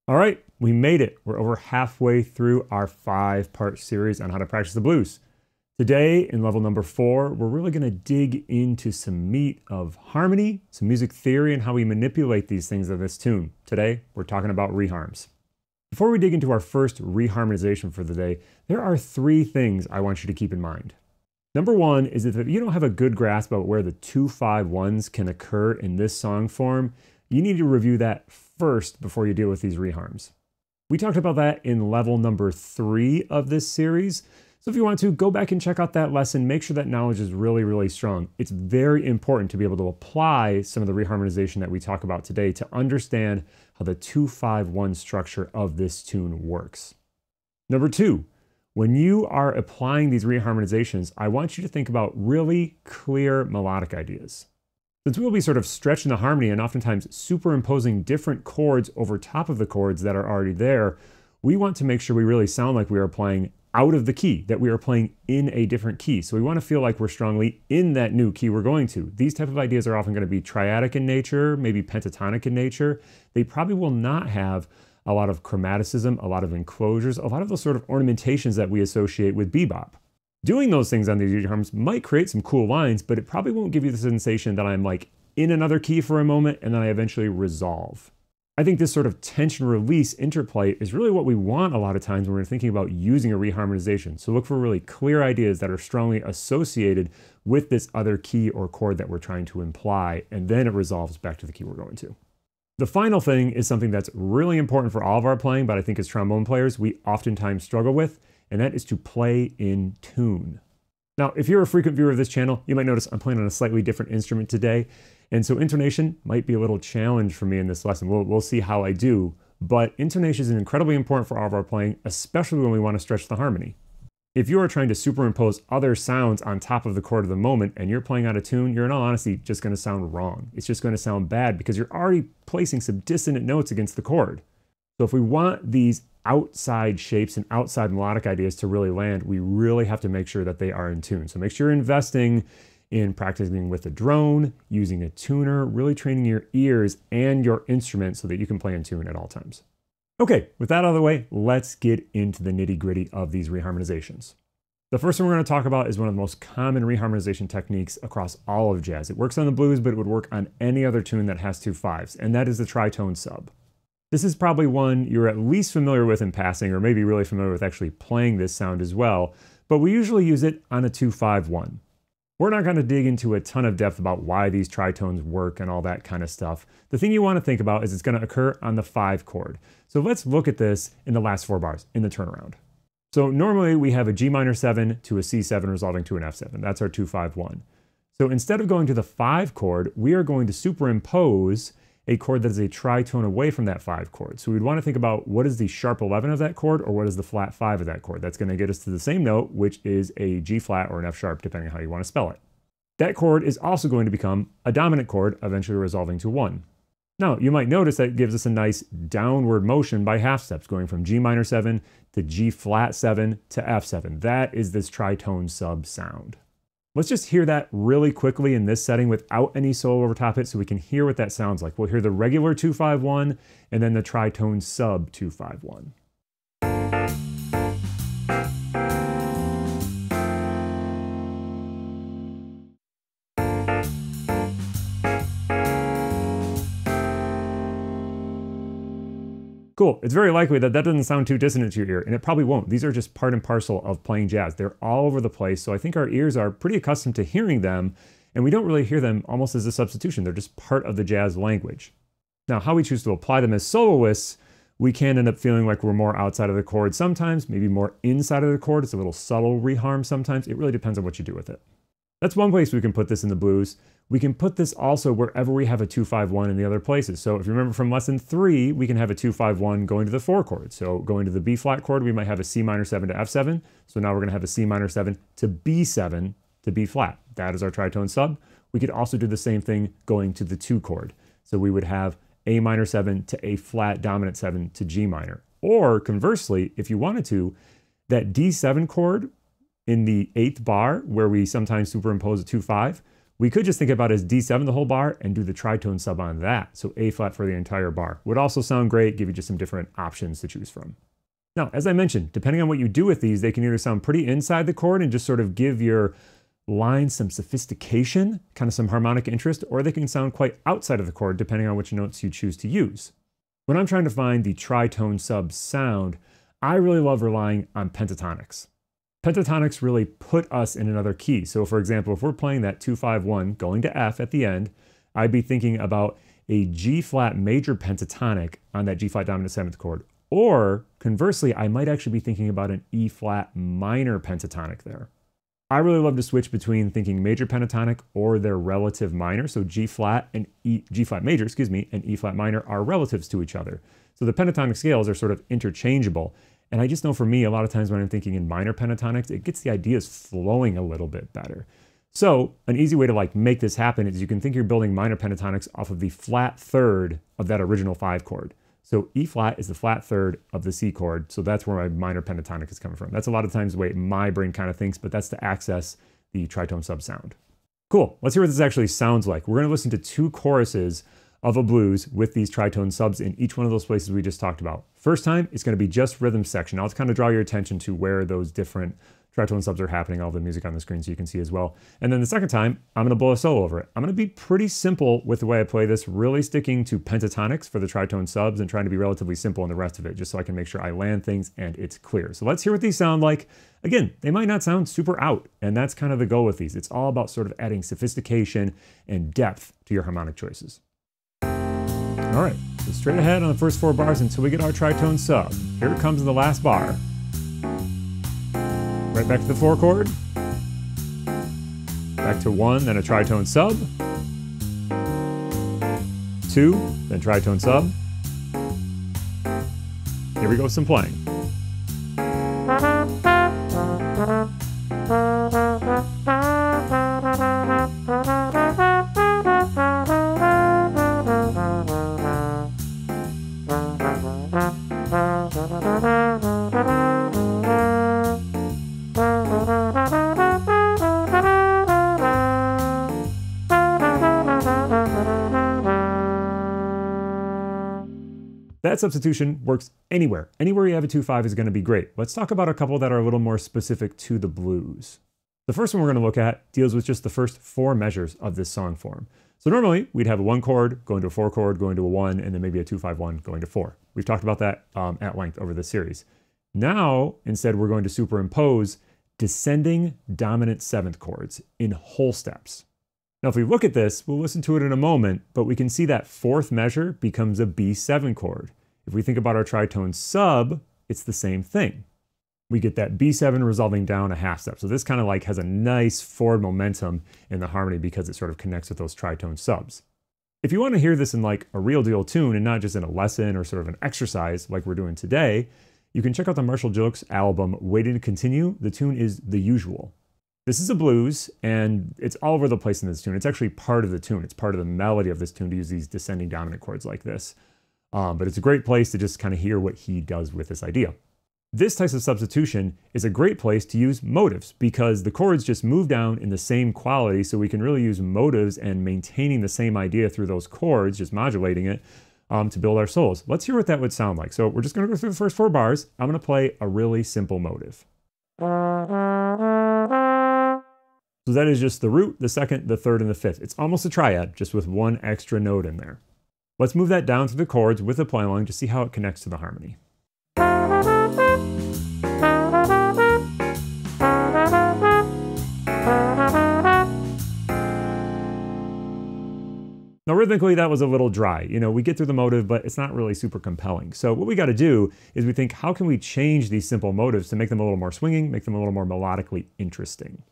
All right, we made it. We're over halfway through our 5-part series on how to practice the blues. Today, in level number 4, we're really going to dig into some meat of harmony, some music theory, and how we manipulate these things in this tune. Today, we're talking about re-harms. Before we dig into our first re-harmonization for the day, there are 3 things I want you to keep in mind. Number 1 is that if you don't have a good grasp about where the 2-5-1s can occur in this song form, you need to review that first before you deal with these re-harms. We talked about that in level number 3 of this series. So if you want to, go back and check out that lesson. Make sure that knowledge is really, really strong. It's very important to be able to apply some of the re-harmonization that we talk about today to understand how the 2-5-1 structure of this tune works. Number 2, when you are applying these re-harmonizations, I want you to think about really clear melodic ideas. Since we will be sort of stretching the harmony and oftentimes superimposing different chords over top of the chords that are already there, we want to make sure we really sound like we are playing out of the key, that we are playing in a different key. So we want to feel like we're strongly in that new key we're going to. These type of ideas are often going to be triadic in nature, maybe pentatonic in nature. They probably will not have a lot of chromaticism, a lot of enclosures, a lot of those sort of ornamentations that we associate with bebop. Doing those things on these re-harms might create some cool lines, but it probably won't give you the sensation that I'm like in another key for a moment and then I eventually resolve. I think this sort of tension release interplay is really what we want a lot of times when we're thinking about using a re-harmonization. So look for really clear ideas that are strongly associated with this other key or chord that we're trying to imply, and then it resolves back to the key we're going to. The final thing is something that's really important for all of our playing, but I think as trombone players, we oftentimes struggle with, and that is to play in tune. Now, if you're a frequent viewer of this channel, you might notice I'm playing on a slightly different instrument today, and so intonation might be a little challenge for me in this lesson. We'll see how I do, but intonation is incredibly important for all of our playing, especially when we want to stretch the harmony. If you are trying to superimpose other sounds on top of the chord of the moment and you're playing out of tune, you're in all honesty just going to sound wrong. It's just going to sound bad because you're already placing some dissonant notes against the chord. So if we want these outside shapes and outside melodic ideas to really land, we really have to make sure that they are in tune. So make sure you're investing in practicing with a drone, using a tuner, really training your ears and your instrument so that you can play in tune at all times. Okay, with that out of the way, let's get into the nitty-gritty of these re-harmonizations. The first one we're going to talk about is one of the most common re-harmonization techniques across all of jazz. It works on the blues, but it would work on any other tune that has 2 5s, and that is the tritone sub. This is probably one you're at least familiar with in passing, or maybe really familiar with actually playing this sound as well, but we usually use it on a 2-5-1. We're not going to dig into a ton of depth about why these tritones work and all that kind of stuff. The thing you want to think about is it's going to occur on the 5 chord. So let's look at this in the last 4 bars, in the turnaround. So normally we have a G minor 7 to a C7 resolving to an F7. That's our 2-5-1. So instead of going to the 5 chord, we are going to superimpose a chord that is a tritone away from that 5 chord. So we'd want to think about what is the sharp 11 of that chord or what is the flat 5 of that chord. That's going to get us to the same note, which is a G flat or an F sharp, depending on how you want to spell it. That chord is also going to become a dominant chord, eventually resolving to 1. Now, you might notice that it gives us a nice downward motion by half steps, going from G minor 7 to G flat 7 to F7. That is this tritone sub sound. Let's just hear that really quickly in this setting without any solo over top it so we can hear what that sounds like. We'll hear the regular 2-5-1 and then the tritone sub 2-5-1. Cool. It's very likely that that doesn't sound too dissonant to your ear, and it probably won't. These are just part and parcel of playing jazz. They're all over the place, so I think our ears are pretty accustomed to hearing them, and we don't really hear them almost as a substitution. They're just part of the jazz language. Now, how we choose to apply them as soloists, we can end up feeling like we're more outside of the chord sometimes, maybe more inside of the chord. It's a little subtle re-harm sometimes. It really depends on what you do with it. That's one place we can put this in the blues. We can put this also wherever we have a 2-5-1 in the other places. So if you remember from lesson 3, we can have a 2-5-1 going to the 4 chord. So going to the B flat chord, we might have a C minor 7 to F7. So now we're going to have a C minor 7 to B7 to B flat. That is our tritone sub. We could also do the same thing going to the 2 chord. So we would have A minor 7 to A flat dominant 7 to G minor. Or conversely, if you wanted to, that D7 chord in the 8th bar, where we sometimes superimpose a 2-5, We could just think about it as D7 the whole bar and do the tritone sub on that. So A flat for the entire bar. Would also sound great, give you just some different options to choose from. Now, as I mentioned, depending on what you do with these, they can either sound pretty inside the chord and just sort of give your line some sophistication, kind of some harmonic interest, or they can sound quite outside of the chord depending on which notes you choose to use. When I'm trying to find the tritone sub sound, I really love relying on pentatonics. Pentatonics really put us in another key. So for example, if we're playing that 2-5-1 going to F at the end, I'd be thinking about a G flat major pentatonic on that G flat dominant 7th chord. Or conversely, I might actually be thinking about an E flat minor pentatonic there. I really love to switch between thinking major pentatonic or their relative minor. So G flat and G flat major, and E flat minor are relatives to each other. So the pentatonic scales are sort of interchangeable. And I just know for me, a lot of times when I'm thinking in minor pentatonics, it gets the ideas flowing a little bit better. So an easy way to make this happen is you can think you're building minor pentatonics off of the flat third of that original 5 chord. So E flat is the flat third of the C chord. So that's where my minor pentatonic is coming from. That's a lot of times the way my brain kind of thinks, but that's to access the tritone sub sound. Cool, let's hear what this actually sounds like. We're gonna listen to 2 choruses of a blues with these tritone subs in each one of those places we just talked about. First time, it's going to be just rhythm section. I'll kind of draw your attention to where those different tritone subs are happening, all the music on the screen so you can see as well. And then the second time, I'm going to blow a solo over it. I'm going to be pretty simple with the way I play this, really sticking to pentatonics for the tritone subs and trying to be relatively simple in the rest of it, just so I can make sure I land things and it's clear. So let's hear what these sound like. Again, they might not sound super out, and that's kind of the goal with these. It's all about sort of adding sophistication and depth to your harmonic choices. All right, so straight ahead on the first 4 bars until we get our tritone sub. Here it comes in the last bar. Right back to the 4 chord. Back to 1, then a tritone sub. 2, then tritone sub. Here we go, some playing. That substitution works anywhere. Anywhere you have a 2-5 is going to be great. Let's talk about a couple that are a little more specific to the blues. The first one we're going to look at deals with just the first 4 measures of this song form. So normally we'd have a 1 chord going to a 4 chord, going to a 1, and then maybe a 2-5-1 going to 4. We've talked about that at length over this series. Now, instead, we're going to superimpose descending dominant 7th chords in whole steps. Now, if we look at this, we'll listen to it in a moment, but we can see that 4th measure becomes a B7 chord. If we think about our tritone sub, it's the same thing. We get that B7 resolving down a half step. So this kind of has a nice forward momentum in the harmony because it sort of connects with those tritone subs. If you want to hear this in a real deal tune and not just in a lesson or sort of an exercise like we're doing today, you can check out the Marshall Jokes album, Waiting to Continue. The tune is The Usual. This is a blues, and it's all over the place in this tune. It's actually part of the tune. It's part of the melody of this tune to use these descending dominant chords like this. But it's a great place to just kind of hear what he does with this idea. This type of substitution is a great place to use motives because the chords just move down in the same quality, so we can really use motives and maintaining the same idea through those chords, just modulating it, to build our solos. Let's hear what that would sound like. So we're just going to go through the first 4 bars. I'm going to play a really simple motive. So that is just the root, the 2nd, the 3rd, and the 5th. It's almost a triad, just with 1 extra note in there. Let's move that down through the chords with the play along to see how it connects to the harmony. Now rhythmically, that was a little dry. We get through the motive, but it's not really super compelling. So what we got to do is we think, how can we change these simple motives to make them a little more swinging, make them a little more melodically interesting?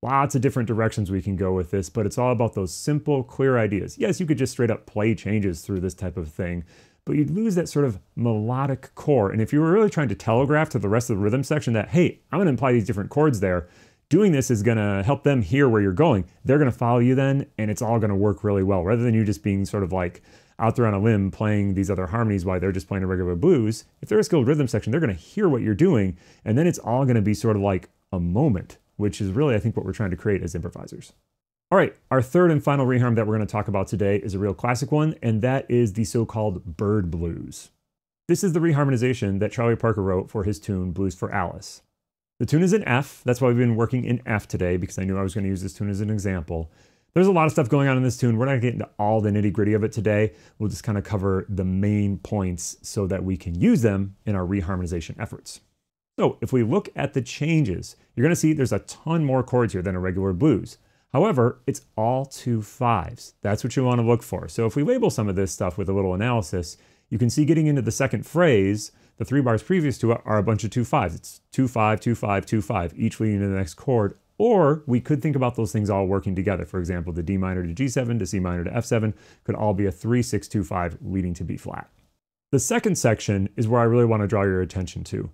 Lots of different directions we can go with this, but it's all about those simple, clear ideas. Yes, you could just straight up play changes through this type of thing, but you'd lose that sort of melodic core. And if you were really trying to telegraph to the rest of the rhythm section that, hey, I'm going to imply these different chords there, doing this is going to help them hear where you're going. They're going to follow you then, and it's all going to work really well, rather than you just being sort of out there on a limb playing these other harmonies while they're just playing a regular blues, if they're a skilled rhythm section, they're going to hear what you're doing, and then it's all going to be sort of like a moment, which is really, I think, what we're trying to create as improvisers. All right, our third and final reharm that we're going to talk about today is a real classic one, and that is the so-called bird blues. This is the re-harmonization that Charlie Parker wrote for his tune, Blues for Alice. The tune is in F. That's why we've been working in F today, because I knew I was going to use this tune as an example. There's a lot of stuff going on in this tune. We're not going to get into all the nitty-gritty of it today. We'll just kind of cover the main points so that we can use them in our re-harmonization efforts. So if we look at the changes, you're going to see there's a ton more chords here than a regular blues. However, it's all 2/5s. That's what you want to look for. So if we label some of this stuff with a little analysis, you can see getting into the second phrase, the 3 bars previous to it are a bunch of 2/5s. It's 2/5, 2/5, 2/5, each leading to the next chord. Or we could think about those things all working together. For example, the D minor to G7 to C minor to F7 could all be a 3-6-2-5 leading to B flat. The second section is where I really want to draw your attention to.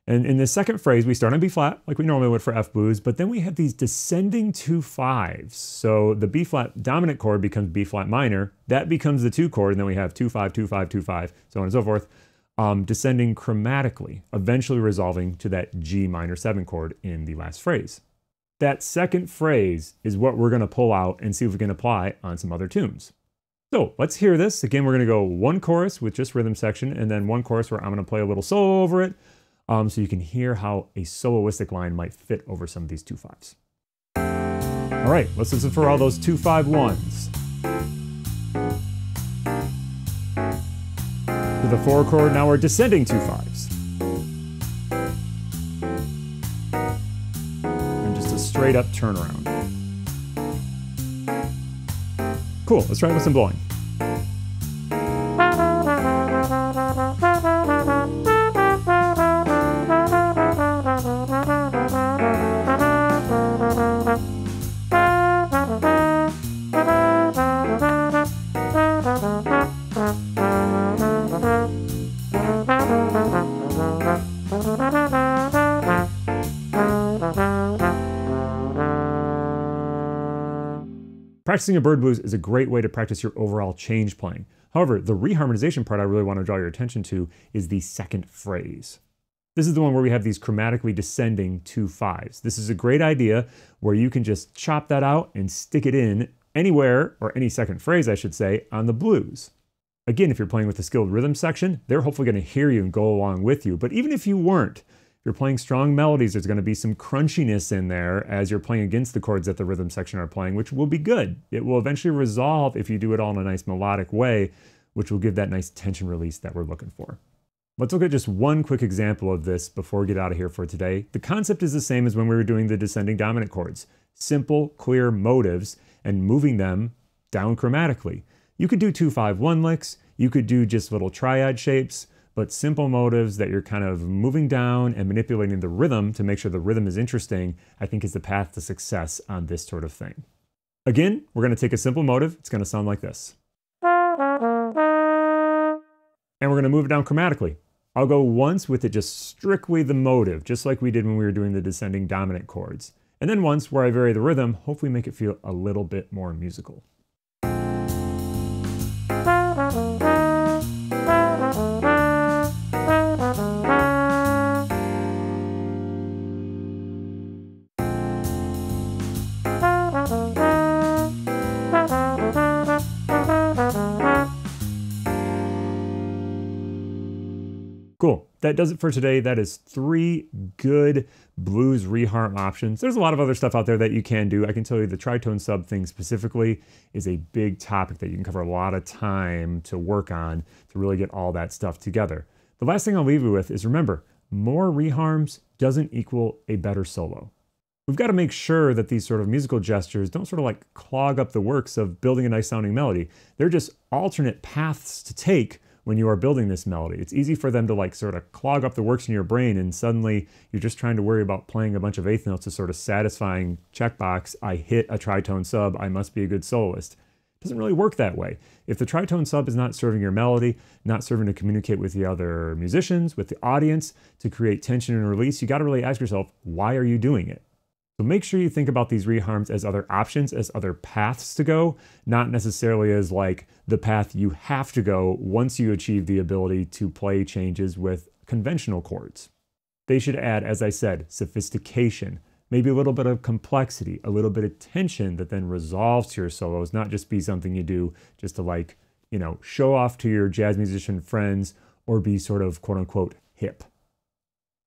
And in the second phrase, we start on B flat, like we normally would for F blues, but then we have these descending 2/5s. So the B flat dominant chord becomes B flat minor, that becomes the 2 chord, and then we have 2/5, 2/5, 2/5, so on and so forth, descending chromatically, eventually resolving to that G minor 7 chord in the last phrase. That second phrase is what we're going to pull out and see if we can apply on some other tunes. So let's hear this. Again, we're going to go one chorus with just rhythm section, and then one chorus where I'm going to play a little solo over it, so you can hear how a soloistic line might fit over some of these 2/5s. All right, let's listen for all those 2/5-1s. To the 4 chord, now we're descending 2/5s. And just a straight up turnaround. Cool, let's try it with some blowing. Practicing a bird blues is a great way to practice your overall change playing. However, the reharmonization part I really want to draw your attention to is the second phrase. This is the one where we have these chromatically descending 2/5s. This is a great idea where you can just chop that out and stick it in anywhere, or any second phrase I should say, on the blues. Again, if you're playing with a skilled rhythm section, they're hopefully going to hear you and go along with you. But even if you weren't, if you're playing strong melodies, there's going to be some crunchiness in there as you're playing against the chords that the rhythm section are playing, which will be good. It will eventually resolve if you do it all in a nice melodic way, which will give that nice tension release that we're looking for. Let's look at just one quick example of this before we get out of here for today. The concept is the same as when we were doing the descending dominant chords. Simple, clear motives and moving them down chromatically. You could do 2/5-1 licks, you could do just little triad shapes, but simple motives that you're kind of moving down and manipulating the rhythm to make sure the rhythm is interesting, I think is the path to success on this sort of thing. Again, we're going to take a simple motive. It's going to sound like this. And we're going to move it down chromatically. I'll go once with it just strictly the motive, just like we did when we were doing the descending dominant chords. And then once where I vary the rhythm, hopefully make it feel a little bit more musical. Cool. That does it for today. That is 3 good blues reharm options. There's a lot of other stuff out there that you can do. I can tell you the tritone sub thing specifically is a big topic that you can cover a lot of time to work on to really get all that stuff together. The last thing I'll leave you with is remember, more reharms doesn't equal a better solo. We've got to make sure that these sort of musical gestures don't sort of like clog up the works of building a nice sounding melody. They're just alternate paths to take when you are building this melody. It's easy for them to like sort of clog up the works in your brain, and suddenly you're just trying to worry about playing a bunch of eighth notes to sort of satisfying checkbox, I hit a tritone sub, I must be a good soloist. It doesn't really work that way. If the tritone sub is not serving your melody, not serving to communicate with the other musicians, with the audience, to create tension and release, you got to really ask yourself, why are you doing it? So make sure you think about these reharms as other options, as other paths to go, not necessarily as like the path you have to go once you achieve the ability to play changes with conventional chords. They should add, as I said, sophistication, maybe a little bit of complexity, a little bit of tension that then resolves to your solos, not just be something you do just to like, show off to your jazz musician friends or be sort of quote unquote hip.